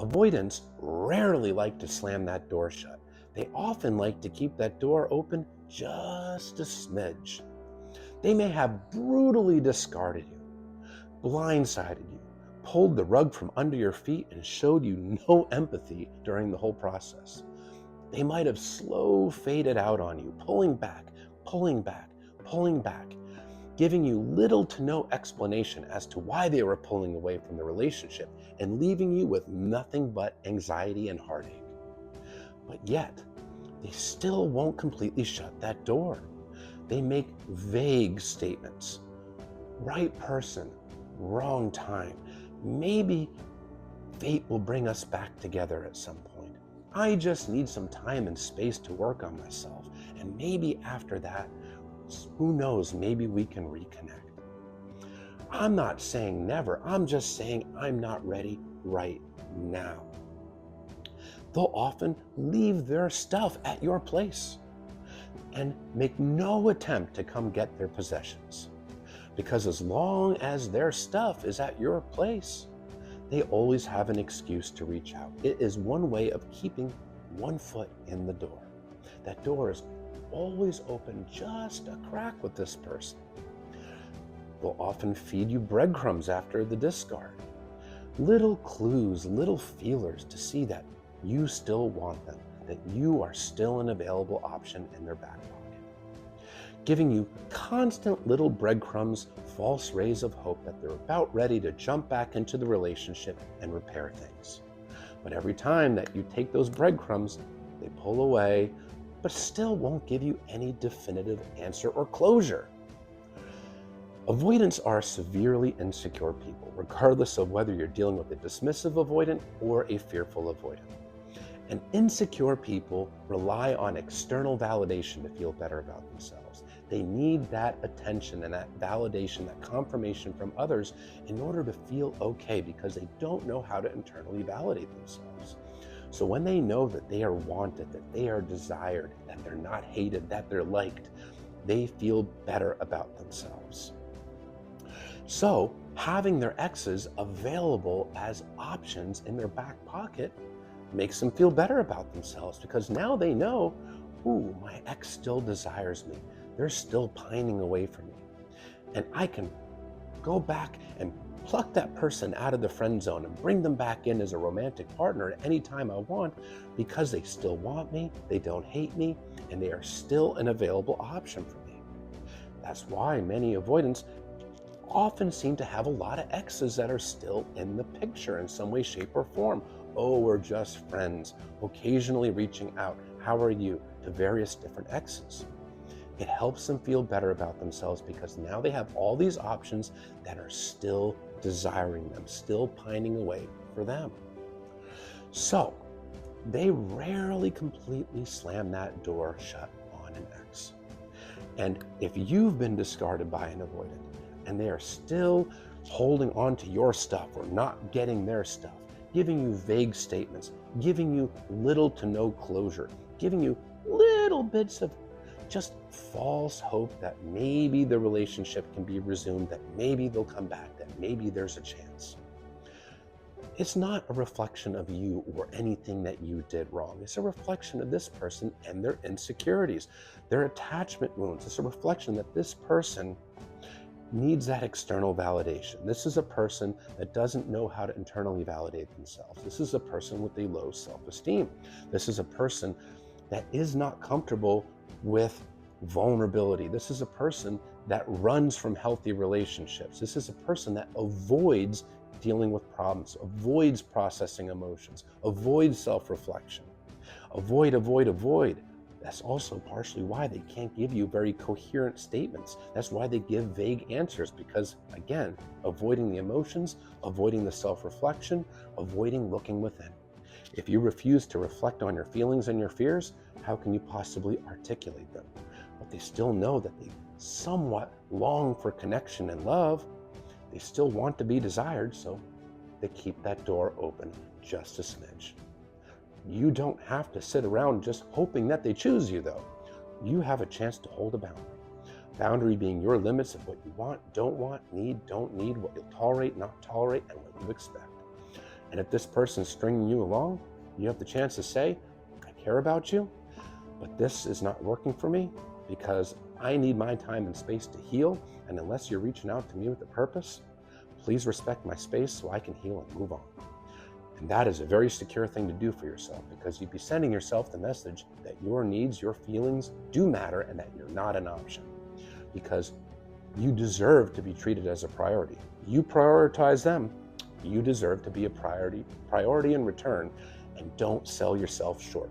Avoidants rarely like to slam that door shut. They often like to keep that door open just a smidge. They may have brutally discarded you, blindsided you, pulled the rug from under your feet, and showed you no empathy during the whole process. They might have slow faded out on you, pulling back, pulling back, pulling back, giving you little to no explanation as to why they were pulling away from the relationship and leaving you with nothing but anxiety and heartache. But yet, they still won't completely shut that door. They make vague statements. Right person, wrong time. Maybe fate will bring us back together at some point. I just need some time and space to work on myself. And maybe after that, who knows, maybe we can reconnect. I'm not saying never. I'm just saying I'm not ready right now. They'll often leave their stuff at your place and make no attempt to come get their possessions. Because as long as their stuff is at your place, they always have an excuse to reach out. It is one way of keeping one foot in the door. That door is always open just a crack with this person. They'll often feed you breadcrumbs after the discard. Little clues, little feelers to see that you still want them, that you are still an available option in their back pocket. Giving you constant little breadcrumbs, false rays of hope that they're about ready to jump back into the relationship and repair things. But every time that you take those breadcrumbs, they pull away, but still won't give you any definitive answer or closure. Avoidants are severely insecure people, regardless of whether you're dealing with a dismissive avoidant or a fearful avoidant. And insecure people rely on external validation to feel better about themselves. They need that attention and that validation, that confirmation from others in order to feel okay, because they don't know how to internally validate themselves. So when they know that they are wanted, that they are desired, that they're not hated, that they're liked, they feel better about themselves. So having their exes available as options in their back pocket makes them feel better about themselves, because now they know, ooh, my ex still desires me. They're still pining away for me. And I can go back and pluck that person out of the friend zone and bring them back in as a romantic partner at any time I want, because they still want me, they don't hate me, and they are still an available option for me. That's why many avoidants often seem to have a lot of exes that are still in the picture in some way, shape, or form. Oh, we're just friends, occasionally reaching out, how are you, to various different exes. It helps them feel better about themselves because now they have all these options that are still desiring them, still pining away for them. So they rarely completely slam that door shut on an ex. And if you've been discarded by an avoidant and they are still holding on to your stuff or not getting their stuff, giving you vague statements, giving you little to no closure, giving you little bits of just false hope that maybe the relationship can be resumed, that maybe they'll come back, that maybe there's a chance. It's not a reflection of you or anything that you did wrong. It's a reflection of this person and their insecurities, their attachment wounds. It's a reflection that this person needs that external validation. This is a person that doesn't know how to internally validate themselves. This is a person with a low self-esteem. This is a person that is not comfortable with vulnerability. This is a person that runs from healthy relationships. This is a person that avoids dealing with problems, avoids processing emotions, avoids self-reflection. Avoid. That's also partially why they can't give you very coherent statements. That's why they give vague answers, because again, avoiding the emotions, avoiding the self-reflection, avoiding looking within. If you refuse to reflect on your feelings and your fears, how can you possibly articulate them? But they still know that they somewhat long for connection and love. They still want to be desired, so they keep that door open just a smidge. You don't have to sit around just hoping that they choose you, though. You have a chance to hold a boundary. Boundary being your limits of what you want, don't need, what you'll tolerate, not tolerate, and what you expect. And if this person's stringing you along, you have the chance to say, I care about you, but this is not working for me because I need my time and space to heal. And unless you're reaching out to me with a purpose, please respect my space so I can heal and move on. And that is a very secure thing to do for yourself, because you'd be sending yourself the message that your needs, your feelings do matter and that you're not an option, because you deserve to be treated as a priority. You prioritize them, you deserve to be a priority in return, and don't sell yourself short.